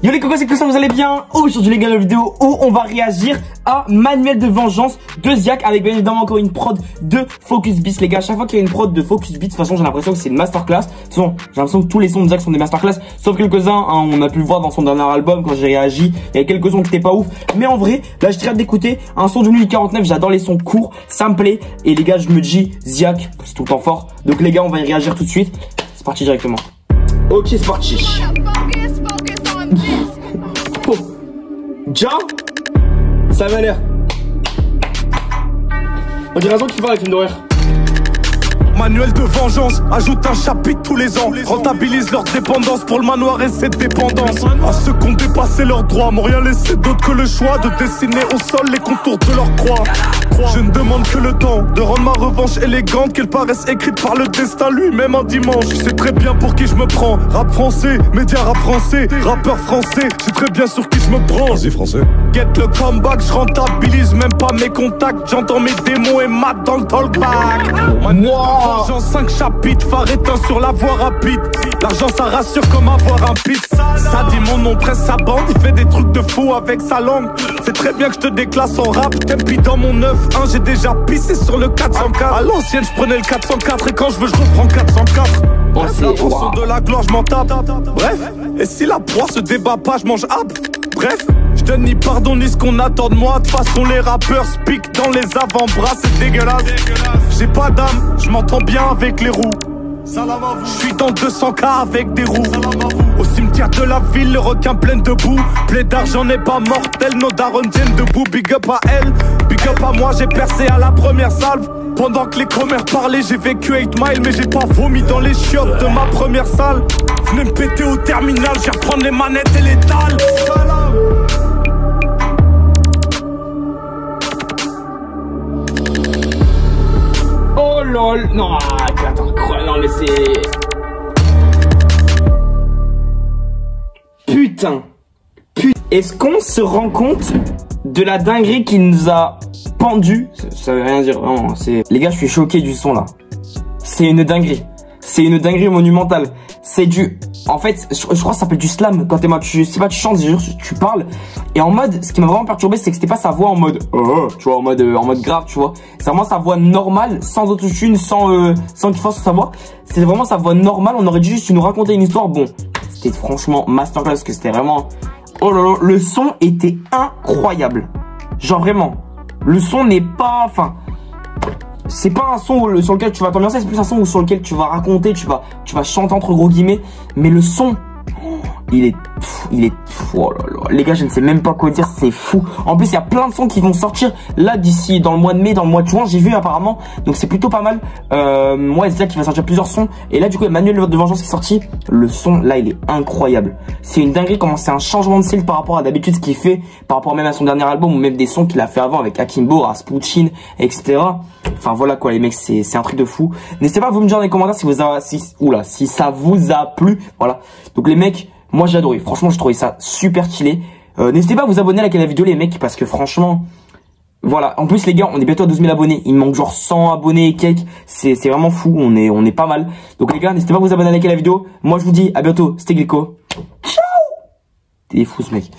Yo les cocos, c'est que ça, vous allez bien? Aujourd'hui les gars, la vidéo où on va réagir à Manuel de Vengeance de Ziak avec bien évidemment encore une prod de Focus Beats. Les gars, à chaque fois qu'il y a une prod de Focus Beats, de toute façon j'ai l'impression que c'est une masterclass. De toute façon j'ai l'impression que tous les sons de Ziak sont des masterclass, sauf quelques-uns, hein, on a pu le voir dans son dernier album quand j'ai réagi. Il y a quelques sons qui étaient pas ouf, mais en vrai là j'ai très hâte d'écouter un son du 1049. J'adore les sons courts, ça me plaît. Et les gars, je me dis Ziak, c'est tout le temps fort. Donc les gars, on va y réagir tout de suite. C'est parti directement. Ok, c'est parti. Oh. Déjà, ça m'a l'air. On dirait raison qu'il parle avec film d'horreur. Manuel de Vengeance ajoute un chapitre tous les ans. Rentabilise leur dépendance pour le manoir et cette dépendance. À ceux qui ont dépassé leurs droits, m'ont rien laissé d'autre que le choix de dessiner au sol les contours de leur croix. Je ne demande que le temps de rendre ma revanche élégante, qu'elle paraisse écrite par le destin lui-même un dimanche. Je sais très bien pour qui je me prends. Rap français, média rap français, rappeur français. Je sais très bien sur qui je me prends. Vas-y français. Get le comeback, je rentabilise même pas mes contacts. J'entends mes démos et mat dans le talkback. Vengeance, 5 chapitres, phare éteint sur la voie rapide. L'argent ça rassure comme avoir un pit. Ça dit mon nom, presse sa bande. Il fait des trucs de fou avec sa langue. C'est très bien que je te déclasse en rap. Tempi dans mon 9-1, j'ai déjà pissé sur le 404. À l'ancienne je prenais le 404 et quand je veux je reprends 404. Bref, la portion de la gloire je m'en tape. Bref, et si la proie se débat pas je mange hap. Bref, je donne ni pardon ni ce qu'on attend de moi. De toute façon les rappeurs speak dans les avant-bras, c'est dégueulasse. J'ai pas d'âme, je m'entends bien avec les roues. Je suis dans 200K avec des roues. Au cimetière de la ville, le requin plein de boue. Plaie d'argent n'est pas mortel, nos darons tiennent debout. Big up à elle, big up à moi, j'ai percé à la première salve. Pendant que les commères parlaient, j'ai vécu 8 miles, mais j'ai pas vomi dans les chiottes de ma première salle. Venez me péter au terminal, j'ai reprendre les manettes et les dalles. Oh lol, non, attends, non mais c'est... Putain. Est-ce qu'on se rend compte de la dinguerie qui nous a pendu? Ça veut rien dire, vraiment, c'est... Les gars, je suis choqué du son là. C'est une dinguerie. C'est une dinguerie monumentale. C'est du... En fait, je crois que ça s'appelle du slam. Quand tu sais pas, tu chantes, tu parles. Et en mode, ce qui m'a vraiment perturbé, c'est que c'était pas sa voix en mode, tu vois, en mode grave, tu vois. C'est vraiment sa voix normale, sans autotune, sans qu'il fasse sa voix. C'est vraiment sa voix normale. On aurait dû juste nous raconter une histoire. Bon, c'était franchement masterclass, parce que c'était vraiment... Oh là là, le son était incroyable. Genre vraiment, le son n'est pas... Enfin... C'est pas un son sur lequel tu vas t'ambiancer, c'est plus un son sur lequel tu vas raconter, tu vas chanter entre gros guillemets. Mais le son, il est, oh là là. Les gars, je ne sais même pas quoi dire, c'est fou. En plus, il y a plein de sons qui vont sortir là d'ici, dans le mois de mai, dans le mois de juin, j'ai vu apparemment. Donc c'est plutôt pas mal. Moi, c'est là qu'il va sortir plusieurs sons. Et là, du coup, Manuel de Vengeance qui est sorti. Le son, là, il est incroyable. C'est une dinguerie comment c'est un changement de style par rapport à d'habitude ce qu'il fait, par rapport même à son dernier album ou même des sons qu'il a fait avant avec Akimbo, Rasputin, etc. Enfin voilà quoi les mecs, c'est un truc de fou. N'hésitez pas à vous me dire dans les commentaires si ça vous a plu. Voilà. Donc les mecs, moi j'ai adoré. Franchement, j'ai trouvé ça super stylé. N'hésitez pas à vous abonner à la vidéo les mecs, parce que franchement, voilà. En plus les gars, on est bientôt à 12 000 abonnés. Il me manque genre 100 abonnés et quelques. C'est vraiment fou. On est pas mal. Donc les gars, n'hésitez pas à vous abonner à la vidéo. Moi je vous dis à bientôt. C'était Glico. Ciao. T'es fou ce mec.